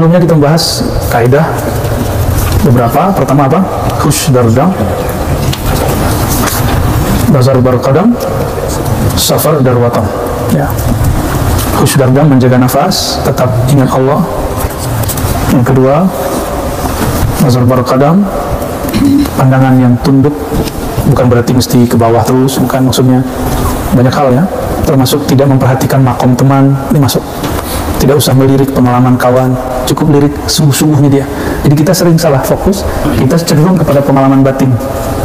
sebelumnya kita membahas kaidah beberapa. Pertama apa? Husdardam, Bazar Barqadam, Safar Darwatan. Ya. Husdardam menjaga nafas, tetap ingat Allah. Yang kedua, Bazar Barqadam, pandangan yang tunduk, bukan berarti mesti ke bawah terus, bukan, maksudnya banyak hal ya, termasuk tidak memperhatikan makom teman, ini masuk. Tidak usah melirik pengalaman kawan, cukup lirik sungguh-sungguhnya dia. Jadi kita sering salah fokus, kita cenderung kepada pengalaman batin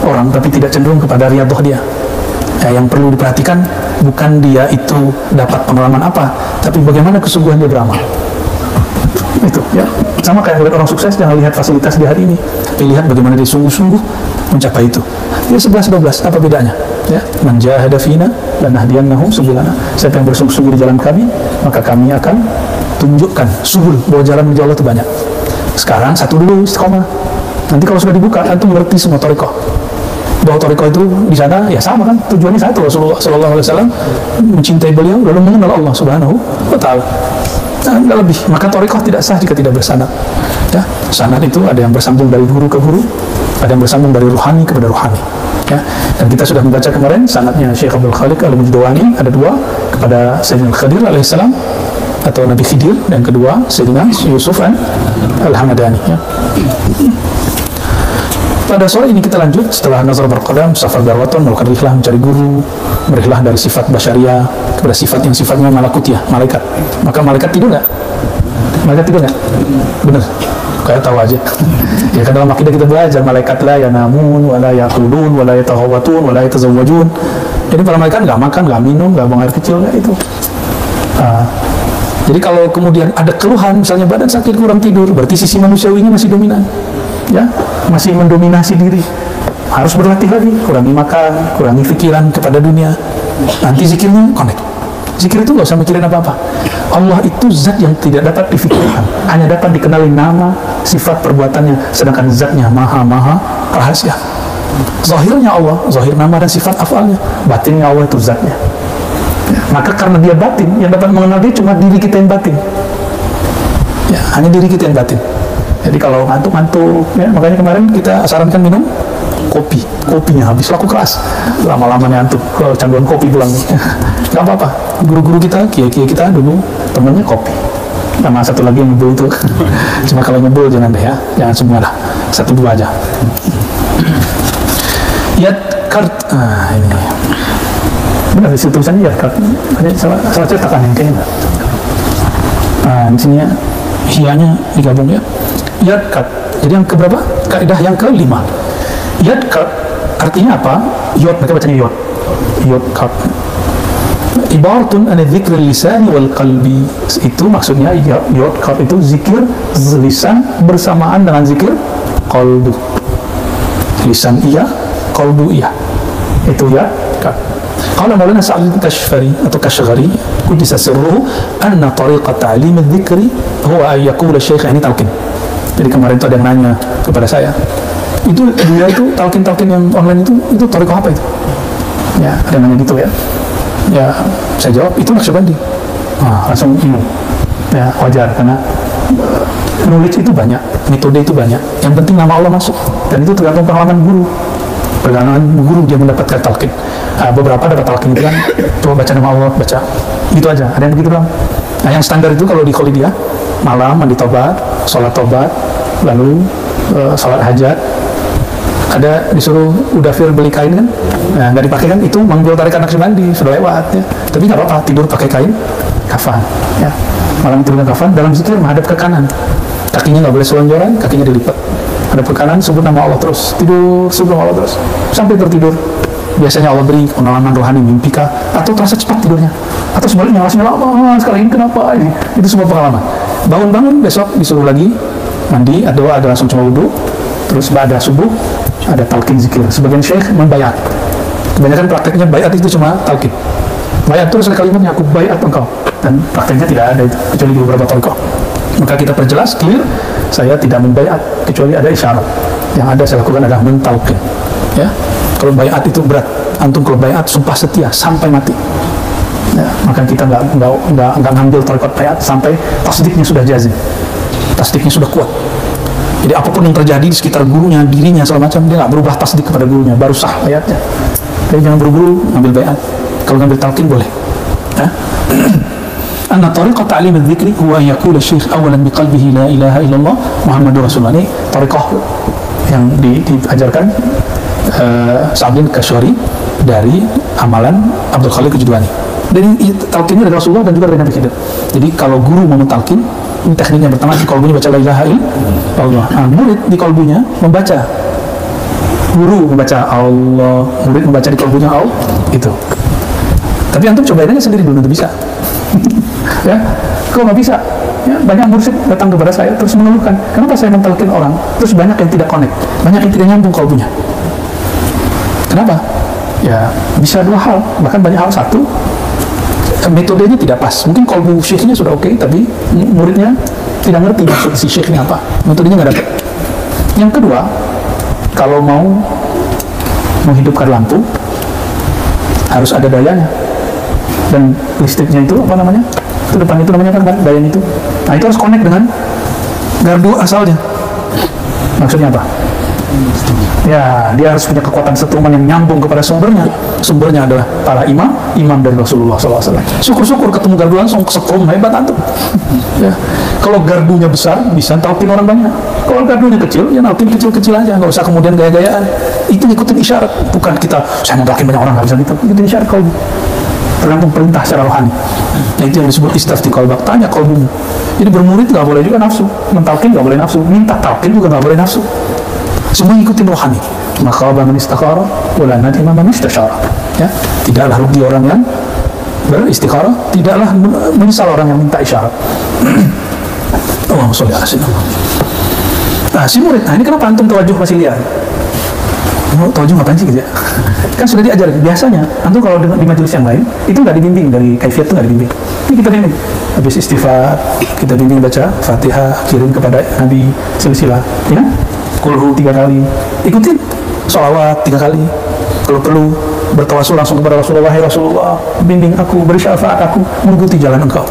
orang, tapi tidak cenderung kepada riyadhah dia. Ya, yang perlu diperhatikan bukan dia itu dapat pengalaman apa, tapi bagaimana kesungguhan dia beramal. Itu ya, sama kayak lihat orang sukses, jangan lihat fasilitas di hari ini, tapi lihat bagaimana dia sungguh-sungguh mencapai itu. Ya 11-12, apa bedanya? Ya, man jahada fina lanahdiyannahum subulana. Siapa yang bersungguh-sungguh di jalan kami, maka kami akan tunjukkan subul, bahwa jalan menuju Allah itu banyak. Sekarang satu dulu, istiqomah. Nanti kalau sudah dibuka, antum mengerti semua thariqah. Bahwa thariqah itu di sana ya sama kan, tujuannya satu. Rasulullah SAW mencintai beliau lalu mengenal Allah Subhanahu wa Ta'ala. Nah, tidak lebih. Maka thariqah tidak sah jika tidak bersanad. Ya, sanad itu ada yang bersambung dari guru ke guru, ada yang bersambung dari ruhani kepada ruhani. Ya, dan kita sudah membaca kemarin sanadnya Syekh Abdul Khaliq Al-Mujdawani ada dua, kepada Sayyidina Khadir alaihissalam atau Nabi Khidir, dan kedua Sayyidina Yusuf Al-Hamadani. Ya. Pada sore ini kita lanjut setelah Nazar Barqadam, Safar Darwatan, melakukan rihlah mencari guru, merihlah dari sifat basyariah kepada sifat yang sifatnya malakutiyah, malaikat. Maka malaikat tidur nggak? Malaikat tidur nggak? Bener, kayak tahu aja. Ya kan dalam akidah kita belajar malaikat la yanamun, wala yaqulun, wala yatahawatun, wala yatazawwajun. Jadi para malaikat nggak makan, nggak minum, nggak buang air kecil, ya itu. Jadi kalau kemudian ada keluhan, misalnya badan sakit, kurang tidur, berarti sisi manusiawinya masih dominan, ya, masih mendominasi diri. Harus berlatih lagi, kurangi makan, kurangi pikiran kepada dunia. Nanti zikirnya connect. Zikir itu nggak usah mikirin apa-apa. Allah itu zat yang tidak dapat difikirkan, hanya dapat dikenali nama, sifat, perbuatannya, sedangkan zatnya maha rahasia. Zahirnya Allah, zahir nama dan sifat afalnya, batinnya Allah itu zatnya. Ya, maka karena dia batin, yang dapat mengenal dia cuma diri kita yang batin. Ya, hanya diri kita yang batin. Jadi kalau ngantuk-ngantuk, ya, makanya kemarin kita sarankan minum kopi. Kopinya habis, laku keras. Lama-lama ngantuk, kecanduan kopi pulang. Gak apa-apa. Guru-guru kita, kiai-kiai kita dulu temennya kopi. Sama satu lagi yang ngebul itu. Cuma kalau ngebul jangan deh ya, jangan semua lah. 1-2 aja. Yat kart. Ini. Benar di situ tulisannya yat kart. Ada salah cetakan yang kayaknya. Di sini ya, hianya digabung ya. Yat kart. Jadi yang keberapa? Kaidah yang ke-5. Yat kart artinya apa? Yod, mereka bacanya yod. Yod kart. Ibaratun an dzikr lisani wal qalbi. Itu maksudnya yod kart itu zikir lisan bersamaan dengan zikir qalbu. Lisan iya, qalbu iya. Itu ya kart. Qala Maulana Sa'id Kashfari atau Kashghari qudisa sirruhu anna tariqat ta'lim adh-dhikri huwa an yaqula syekh, ini talqin. Jadi kemarin itu ada yang nanya kepada saya, itu dia itu talqin yang online itu thariqah apa itu? Ya, ada yang nanya gitu ya. Ya, saya jawab itu Naqsyabandi. Langsung ya, wajar karena knowledge itu banyak, metode itu banyak. Yang penting nama Allah masuk, dan itu tergantung pengalaman guru. Perjalanan guru dia mendapatkan talqin. Beberapa dapat talqin itu kan, coba baca nama Allah, baca gitu aja. Ada yang begitu bang. Nah, yang standar itu kalau di Kholidiyah, malam mandi tobat, sholat tobat, lalu sholat hajat. Ada disuruh udafir beli kain kan, nah, nggak dipakai kan, itu mengambil tarikan Naqsyabandi, sudah lewat ya. Tapi nggak apa-apa, tidur pakai kain kafan ya. Malam tidur kafan, dalam zikir menghadap ke kanan, kakinya nggak boleh selonjoran, kakinya dilipat, hadap ke kanan, sebut nama Allah terus, tidur sebut nama Allah terus sampai tertidur. Biasanya Allah beri pengalaman rohani, mimpi kah, atau terasa cepat tidurnya, atau sebaliknya alasannya lama sekali, ini kenapa ini? Itu semua pengalaman. Bangun-bangun besok disuruh lagi mandi, ada langsung cuma wudhu, terus ada subuh ada talqin zikir. Sebagian syekh membayat, kebanyakan prakteknya bayat itu cuma talqin. Bayat terus ada kalimatnya, aku bayat engkau, dan prakteknya tidak ada itu kecuali di beberapa thariqah. Maka kita perjelas clear, saya tidak membayat kecuali ada isyarat. Yang ada saya lakukan adalah mentalqin ya. Kalau bayat itu berat, antum kalau bayat sumpah setia sampai mati ya, maka kita nggak ngambil thariqat bayat sampai tasdiknya sudah jazim. tasdiknya sudah kuat. Jadi apapun yang terjadi di sekitar gurunya, dirinya, segala macam, dia nggak berubah tasdik kepada gurunya, baru sah bayatnya. Jadi jangan buru-buru ngambil bayat. Kalau ngambil talqin boleh. Anna tariqah ta'lim al-dzikri huwa an yaqula syekh awalan biqalbihi la ilaha illallah Muhammadur Rasulullah. Ini tariqah yang diajarkan Sa'din Kasyari dari amalan Abdul Khalid Al-Judwani. Dan talqinnya dari Rasulullah dan juga dari Nabi Khidir. Jadi kalau guru mau mentalqin, ini tekniknya pertama di kolbunya baca la ilaha illallah. Nah, murid di kolbunya membaca, guru membaca Allah, murid membaca di kolbunya Allah, itu. Tapi antum cobain aja sendiri dulu, nanti bisa. Ya, kalau nggak bisa, ya, banyak murid datang kepada saya terus mengeluhkan, kenapa saya mentalqin orang, terus banyak yang tidak connect, banyak yang tidak nyambung kolbunya. Kenapa? Ya, bisa dua hal, bahkan banyak hal. Satu, metodenya tidak pas. Mungkin kolbu syekhnya sudah oke, tapi muridnya tidak ngerti maksud si syekhnya apa, metodenya nggak dapat. Yang kedua, kalau mau menghidupkan lampu harus ada dayanya, dan listriknya itu apa namanya, itu depan itu namanya kan dayanya itu. Nah, itu harus connect dengan gardu asalnya. Maksudnya apa? Ya, dia harus punya kekuatan setruman yang nyambung kepada sumbernya. Sumbernya adalah para imam dari Rasulullah SAW. Syukur-syukur ketemu gardu langsung, setrum hebat antum. Ya, kalau gardunya besar bisa talqin orang banyak. Kalau gardunya kecil, ya talqin kecil-kecil aja, nggak usah kemudian gaya-gayaan. Itu ngikutin isyarat, bukan kita saya mau talqin banyak orang, nggak bisa gitu. Ngikutin isyarat kalbu, tergantung perintah secara rohani. Nah, itu yang disebut istafti qalbak, tanya kalbumu. Jadi bermurid nggak boleh juga nafsu, mentalqin nggak boleh nafsu, minta talqin juga nggak boleh nafsu. Semua ngikutin rohani. Maka man istakhara wala nadima man istasyara. Ya, tidaklah rugi orang yang beristikharah, tidaklah menyesal orang yang minta isyarat. Allahumma sholli ala sayyidina. Nah, si murid, nah ini kenapa antum tawajuh masih liar? Tawajuh ngapain sih gitu ya? Kan sudah diajarin. Biasanya antum kalau di majelis yang lain itu nggak dibimbing, dari kaifiat itu nggak dibimbing. Ini kita bimbing. Habis istighfar, kita bimbing baca Fatihah, kirim kepada Nabi silsilah, ya kan? Kulhu 3 kali, ikutin sholawat 3 kali, kalau perlu bertawasul langsung kepada Rasulullah. Hai Rasulullah, bimbing aku, beri syafaat aku, mengikuti jalan engkau.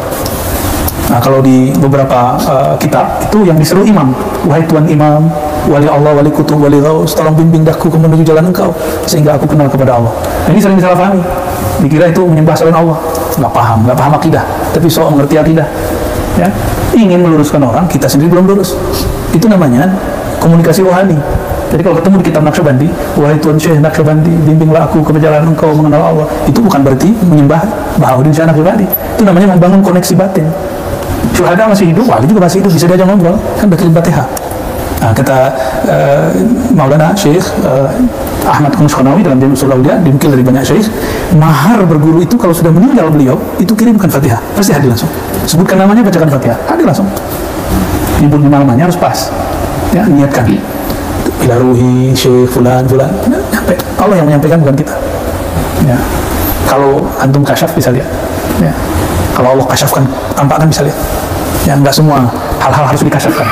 Nah, kalau di beberapa kitab itu yang diseru imam, wahai Tuhan imam, wali Allah, wali kutub, wali ghaus, tolong bimbing dahku menuju jalan engkau sehingga aku kenal kepada Allah. Nah, ini sering disalahpahami, dikira itu menyembah selain Allah. Nggak paham akidah, tapi sok mengerti akidah, ya. Ingin meluruskan orang, kita sendiri belum lurus. Itu namanya komunikasi rohani. Jadi kalau ketemu di kitab Naqsyabandi, wahai Tuan Syekh Naqsyabandi, bimbinglah aku ke jalan engkau mengenal Allah, itu bukan berarti menyembah Bahauddin Syekh Naqsyabandi. Itu namanya membangun koneksi batin. Syuhada masih hidup, wali juga masih hidup, bisa diajak ngobrol, kan udah kirim Fatihah. Nah, kata Maulana Syekh Ahmad Khonawwi dalam Jami' Ushul Aulia, dimukil dari banyak syekh, mahar berguru itu kalau sudah meninggal beliau, itu kirimkan Fatihah, pasti hadir langsung. Sebutkan namanya, bacakan Fatihah, hadir langsung. Nyebut namanya harus pas. Ya, niatkan ila ruhi syekh fulan nyampe. Allah yang menyampaikan, bukan kita. Ya, kalau antum kasyaf bisa lihat, ya. Kalau Allah kasyafkan, tampakkan bisa lihat. Ya, nggak semua hal-hal harus dikasyafkan,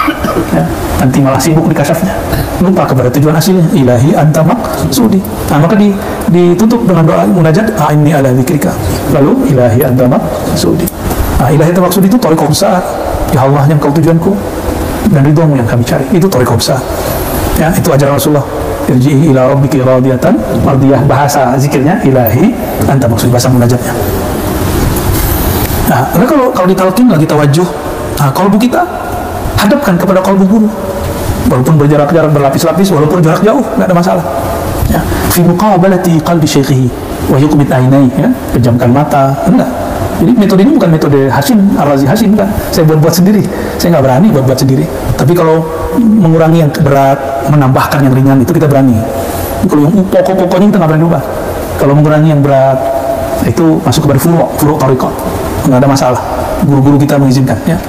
ya. Nanti malah sibuk dikasyafnya, lupa kepada tujuan aslinya. Ilahi anta maqsudi. Nah, maka ditutup dengan doa munajat, a'inni ala dzikrika, lalu ilahi anta maqsudi. Nah, ilahi anta maqsudi itu thariqah besar. Ya Allah, yang kau tujuanku dan ridhomu yang kami cari, itu thariqah besar. Ya, itu ajaran Rasulullah. Irji'i ila rabbiki radiyatan mardiyah, bahasa zikirnya ilahi anta maqsudi, bahasa munajatnya. Nah, kalau ditalqin lagi tawajuh, nah, kalbu kita hadapkan kepada kalbu guru, walaupun berjarak-jarak, berlapis-lapis, walaupun jarak jauh, nggak ada masalah. Ya, fi muqabalati qalbi syekhihi wa yuqmit ainai, ya, pejamkan mata, enggak. Jadi metode ini bukan metode Hashim Ar-Razi Hashim, kan? Saya buat sendiri. Saya nggak berani buat sendiri. Tapi kalau mengurangi yang berat, menambahkan yang ringan, itu kita berani. Kalau yang pokok-pokoknya kita nggak berani ubah. Kalau mengurangi yang berat, itu masuk kepada furu' tariqah. Nggak ada masalah. Guru-guru kita mengizinkan, ya.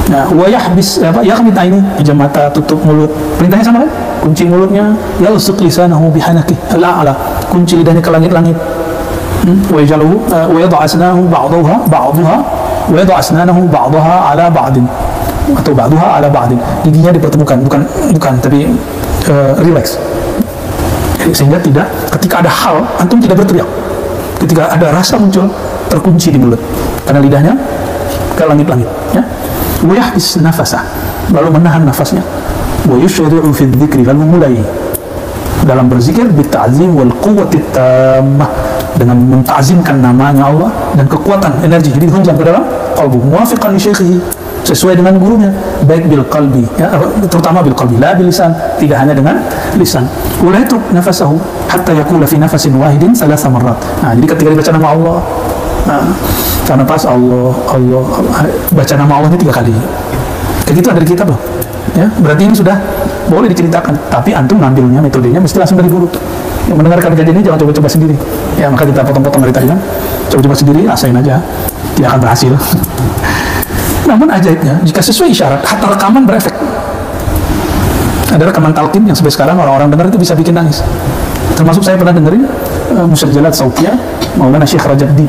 Nah, wa yahbis yaqmit aini, pejam mata, tutup mulut. Perintahnya sama kan? Kunci mulutnya, yalsuq lisanahu bihanaki al-a'la. Kunci lidahnya ke langit-langit. Wa yajaluhu wa yad'a asnahu ba'daha wa yad'a asnanahu ba'daha ala ba'din, atau ba'daha ala ba'din. Giginya dipertemukan, bukan tapi relax. Sehingga tidak, ketika ada hal antum tidak berteriak. Ketika ada rasa muncul, terkunci di mulut karena lidahnya ke langit-langit, ya. wa yahbis nafasah, lalu menahan nafasnya, wa yusyri'u fi dzikri, lalu mulai dalam berzikir bita'zim wal quwwati tammah, dengan mentazimkan namanya Allah dan kekuatan energi, jadi dihunjam ke dalam qalbu, muwafiqan li syaikhihi, sesuai dengan gurunya, baik bil qalbi, ya, terutama bil qalbi, la bil lisan, tidak hanya dengan lisan. Wala yatruk nafasahu hatta yaqula fi nafasin wahidin thalatha marrat. Nah, jadi ketika dibaca nama Allah, nah, karena pas Allah, baca nama Allah ini 3 kali. Kayak gitu ada di kitab loh. Ya, berarti ini sudah boleh diceritakan, tapi antum ngambilnya metodenya mesti langsung dari guru. Yang mendengarkan kejadian ini jangan coba-coba sendiri. Ya, maka kita potong-potong dari tadi kan. Coba-coba sendiri, rasain aja. Tidak akan berhasil. Namun ajaibnya, jika sesuai isyarat, hatta rekaman berefek. Ada rekaman talqin yang sampai sekarang orang-orang dengar itu bisa bikin nangis. Termasuk saya pernah dengerin Musyajalat Sautiyah Maulana Syekh Rajabdi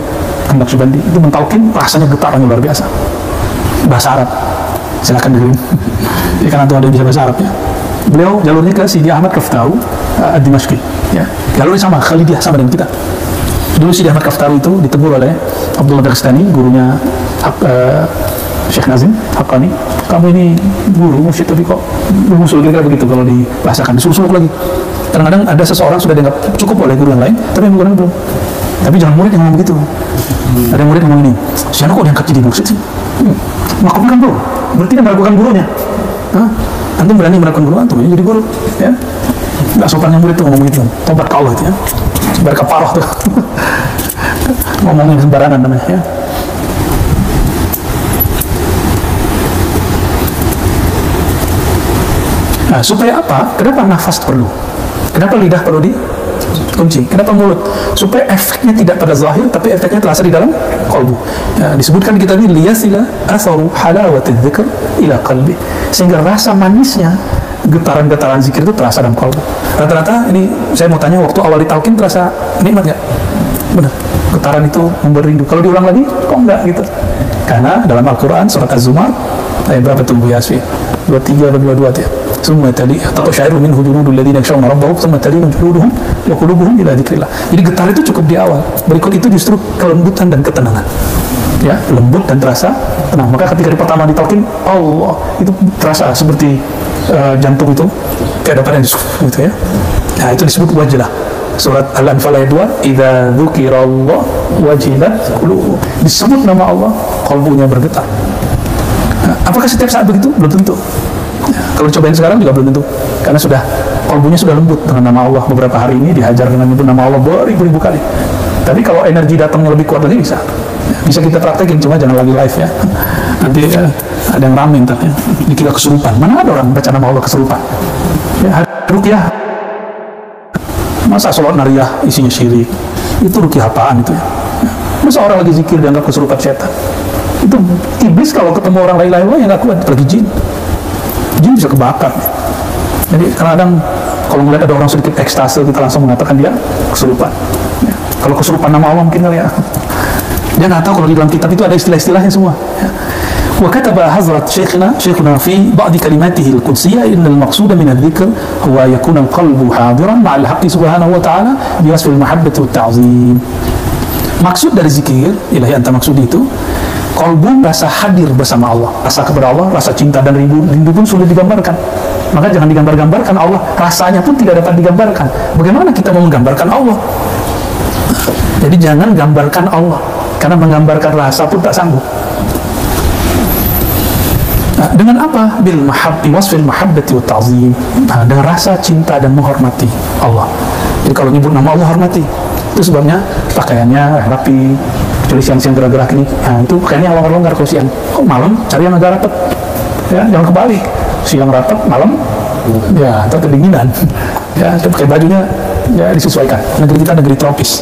Naqsyabandi, itu mentalqin, rasanya getarannya luar biasa. Bahasa Arab. Silakan dengerin. Ya, karena tuh ada yang bisa bahasa Arab ya. Beliau jalurnya ke Sidi Ahmad Kaftaru Ad-Dimashqi. Ya, jalurnya sama, Khalidiyah, sama dengan kita. Dulu Sidi Ahmad Kaftaru itu ditegur oleh Abdullah Dagestani, gurunya Syekh Nazim Haqqani. Kamu ini guru musyid tapi kok musuh, kira-kira begitu kalau dibahasakan, disuruh-suruh lagi. Kadang-kadang ada seseorang sudah dianggap cukup oleh guru yang lain, tapi yang belum. Tapi jangan murid yang ngomong begitu. Ada murid ngomong ini, siapa kok diangkat jadi musyid sih? Makamnya kan bro, berarti dia meragukan gurunya. Antum berani meragukan guru antum ya, jadi guru ya. Nggak sopannya murid tuh ngomong gitu, tobat ke Allah itu ya, berkafarah tuh. Ngomongin sembarangan namanya ya. Nah, supaya apa? Kenapa nafas perlu? Kenapa lidah perlu dikunci? Kenapa mulut? Supaya efeknya tidak pada zahir, tapi efeknya terasa di dalam qalbu. Ya, disebutkan kita ini liyasila atharu halawati dzikr ila qalbi, sehingga rasa manisnya getaran-getaran zikir itu terasa dalam qalbu. Rata-rata ini saya mau tanya, waktu awal ditalkin terasa nikmat nggak? Benar. Getaran itu memberi rindu. Kalau diulang lagi, kok enggak gitu? Karena dalam Al-Quran surat Az-Zumar ayat berapa tuh Bu Yasfi? 23 atau 22 ya. Summa tali taqsha'iru minhu juludul ladzina yakhshawna rabbahum thumma talinu juluduhum wa qulubuhum ila dzikrillah. Jadi getar itu cukup di awal. Berikut itu justru kelembutan dan ketenangan. Ya, lembut dan terasa tenang. Maka ketika di pertama ditalkin Allah, itu terasa seperti jantung itu kayak ada yang gitu ya. Nah, itu disebut wajilah. Surat Al-Anfal ayat 2, idza dzukirallah wajilat qulubuhum. Disebut nama Allah, kalbunya bergetar. Nah, apakah setiap saat begitu? Belum tentu. Ya, kalau cobain sekarang juga belum tentu, karena sudah kalbunya sudah lembut dengan nama Allah. Beberapa hari ini dihajar dengan itu nama Allah beribu-ribu kali. Tapi kalau energi datangnya lebih kuat lagi bisa. Ya, bisa kita praktekin, cuma jangan lagi live ya. Nanti ada yang rame ntar ya, dikira kesurupan. Mana ada orang baca nama Allah kesurupan? Ya, ruqyah. Masa sholat nariyah isinya syirik? Itu ruqyah apaan itu ya? Masa orang lagi zikir dianggap kesurupan setan? Itu iblis kalau ketemu orang la ilaha illallah yang nggak kuat, apalagi jin. Jin bisa kebakar. Jadi kadang-kadang kalau melihat ada orang sedikit ekstase, kita langsung mengatakan dia kesurupan. Ya. Kalau kesurupan nama Allah mungkin kali ya. Dia nggak tahu kalau di dalam kitab itu ada istilah-istilahnya semua. Ya. Wa kataba Hazrat Syekhuna fi ba'di kalimatihi al-qudsiyah innal maqsuda min adh-dhikr huwa yakuna al-qalbu hadiran ma'al haqqi subhanahu wa ta'ala bi wasfi al-mahabbati wa ta'zim. Maksud dari zikir, ilahi anta maksud itu, kalbu rasa hadir bersama Allah, rasa kepada Allah, rasa cinta dan rindu pun sulit digambarkan. Maka jangan digambar-gambarkan Allah, rasanya pun tidak dapat digambarkan. Bagaimana kita mau menggambarkan Allah? Jadi jangan gambarkan Allah, karena menggambarkan rasa pun tak sanggup. Nah, dengan apa? Bil mahabbi wasfil mahabbati wa ta'zim. Nah, dengan rasa cinta dan menghormati Allah. Jadi kalau nyebut nama Allah, hormati. Itu sebabnya pakaiannya rapi, kecuali siang-siang gerak-gerak ini. Nah, itu pakaiannya longgar-longgar kalau siang. Oh, malam cari yang agak rapat. Ya, jangan kebalik. Siang rapat, malam ya, atau kedinginan. Ya, pakai bajunya ya disesuaikan. Negeri kita negeri tropis.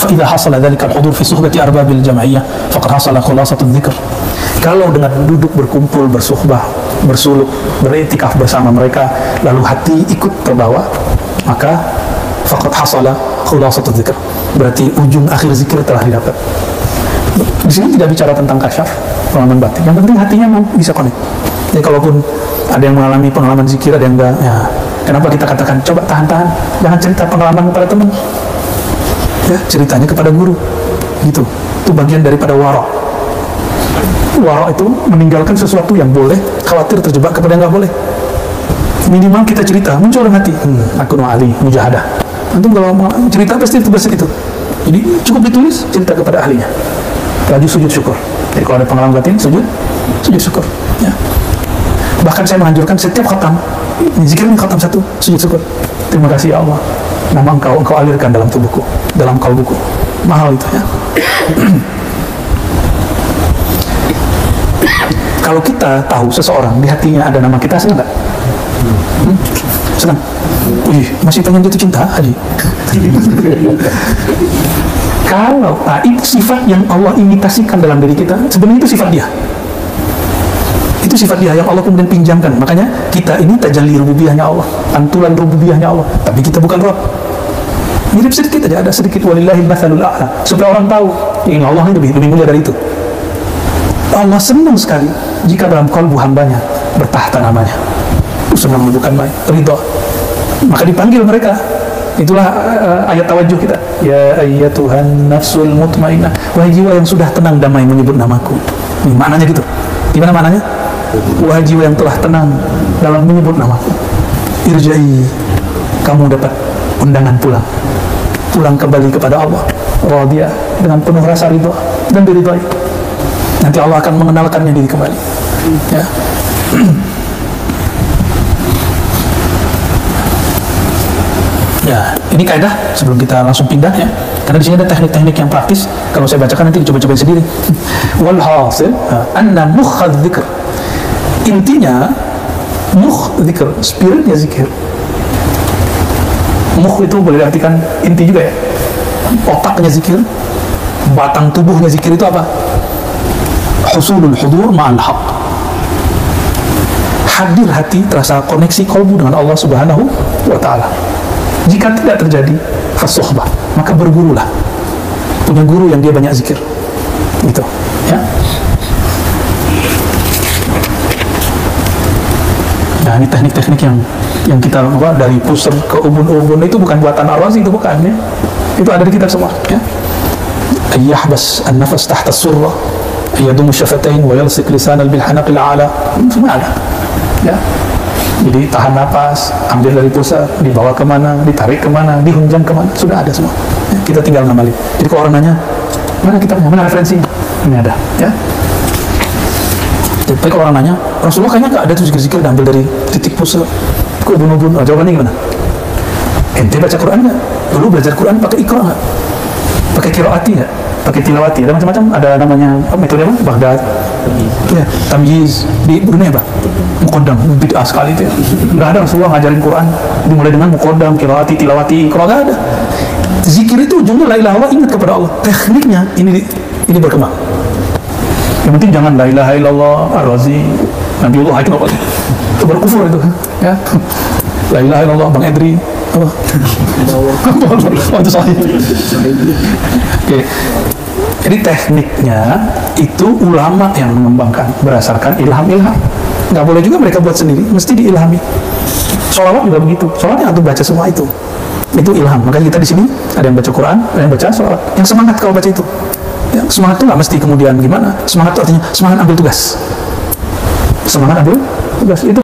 فإذا حصل ذلك الحضور في صحبة أرباب الجمعية فقد حصل خلاصة الذكر. Kalau dengan duduk berkumpul, bersuhbah, bersuluk, beriktikaf bersama mereka, lalu hati ikut terbawa, maka faqad hasala khulasatul dzikr. Berarti ujung akhir zikir telah didapat. Di sini tidak bicara tentang kasyaf, pengalaman batin. Yang penting hatinya bisa connect. Jadi kalaupun ada yang mengalami pengalaman zikir, ada yang enggak, ya kenapa kita katakan coba tahan-tahan, jangan cerita pengalaman kepada teman. Ya, ceritanya kepada guru. Gitu. Itu bagian daripada wara. Wara itu meninggalkan sesuatu yang boleh, khawatir terjebak kepada yang nggak boleh. Minimal kita cerita, muncul dalam hati, aku Ali, mujahadah. Antum kalau mau cerita pasti itu bahasa itu. Jadi cukup ditulis, cerita kepada ahlinya. Laju sujud syukur. Jadi kalau ada pengalaman batin, sujud syukur. Ya. Bahkan saya menganjurkan setiap khatam, zikir ini khatam satu, sujud syukur. Terima kasih ya Allah, nama engkau alirkan dalam tubuhku, dalam kalbuku. Mahal itu ya. Kalau kita tahu seseorang di hatinya ada nama kita, senang nggak? Senang. Wih, masih pengen jatuh cinta, Haji. Kalau itu sifat yang Allah imitasikan dalam diri kita, sebenarnya itu sifat dia. Itu sifat dia yang Allah kemudian pinjamkan. Makanya kita ini tajalli rububiyahnya Allah, pantulan rububiyahnya Allah, tapi kita bukan Rabb. Mirip sedikit aja, ada sedikit walillahil matsalul a'la, supaya orang tahu ini Allah ini lebih mulia dari itu. Allah senang sekali jika dalam kalbu hambanya bertahta namanya. Senang bukan main, ridha. Maka dipanggil mereka. Itulah ayat tawajuh kita. Ya ayyatuhan nafsul mutmainnah, wahai jiwa yang sudah tenang damai menyebut namaku. Ini maknanya gitu. Gimana maknanya? Wahai jiwa yang telah tenang dalam menyebut namaku, irja'i, kamu dapat undangan pulang. Pulang kembali kepada Allah, radiyah, dengan penuh rasa ridha dan diridhai. Nanti Allah akan mengenalkannya diri kembali. Ya. Ya, ini kaidah sebelum kita langsung pindah ya. Karena di sini ada teknik-teknik yang praktis. Kalau saya bacakan nanti dicoba-cobain sendiri. Wal hasil anna mukhadz dzikr. Intinya mukh dzikr, spiritnya zikir. Mukh itu boleh diartikan inti juga ya. Otaknya zikir, batang tubuhnya zikir itu apa? Husulul hudur ma'al haq. Hadir hati, terasa koneksi kalbu dengan Allah Subhanahu wa ta'ala. Jika tidak terjadi fasuhbah, maka bergurulah, punya guru yang dia banyak zikir, gitu ya. Nah, ini teknik-teknik yang kita bawa dari pusar ke ubun-ubun itu bukan buatan Ar-Razi, itu bukan ya. Itu ada di kitab semua ya. Ayyahbas an-nafas tahta as-surra, ayyadumu syafatain wa yalsik lisanan bil hanaqil a'la, semua ada ya. Jadi tahan napas, ambil dari pusat, dibawa kemana, ditarik kemana, dihunjang kemana, sudah ada semua ya, kita tinggal ngamalin. Jadi kalau orang nanya mana kitabnya, mana referensinya, ini ada ya. Tapi kalau orang nanya, Rasulullah kayaknya nggak ada tuh zikir-zikir diambil dari titik pusat ke ubun-ubun, jawabannya gimana? Ente baca Quran nggak? Dulu belajar Quran pakai ikra nggak? Pakai qiraati nggak? Pakai tilawati? Ada macam-macam, ada namanya metode apa? Baghdad ya, tamyiz. Di Brunei apa? Muqaddam, bid'ah sekali itu ya. Nggak ada Rasulullah ngajarin Quran dimulai dengan muqaddam, qiraati, tilawati, ikra, nggak ada. Zikir itu ujungnya la ilaha illallah, ingat kepada Allah. Tekniknya ini berkembang. Yang penting jangan la ilaha illallah Ar-Razi, Nabiullah itu apa? Itu berkufur itu ya. La ilaha illallah Bang Edri apa? Oh, itu sahih. Oke. Jadi tekniknya itu ulama yang mengembangkan berdasarkan ilham-ilham. Nggak boleh juga mereka buat sendiri, mesti diilhami. Sholawat juga begitu. Sholawat yang antum baca semua itu ilham. Makanya kita di sini ada yang baca Quran, ada yang baca sholawat. Yang semangat kalau baca itu. Ya, semangat itu nggak mesti kemudian gimana. Semangat itu artinya semangat ambil tugas. Semangat ambil tugas itu.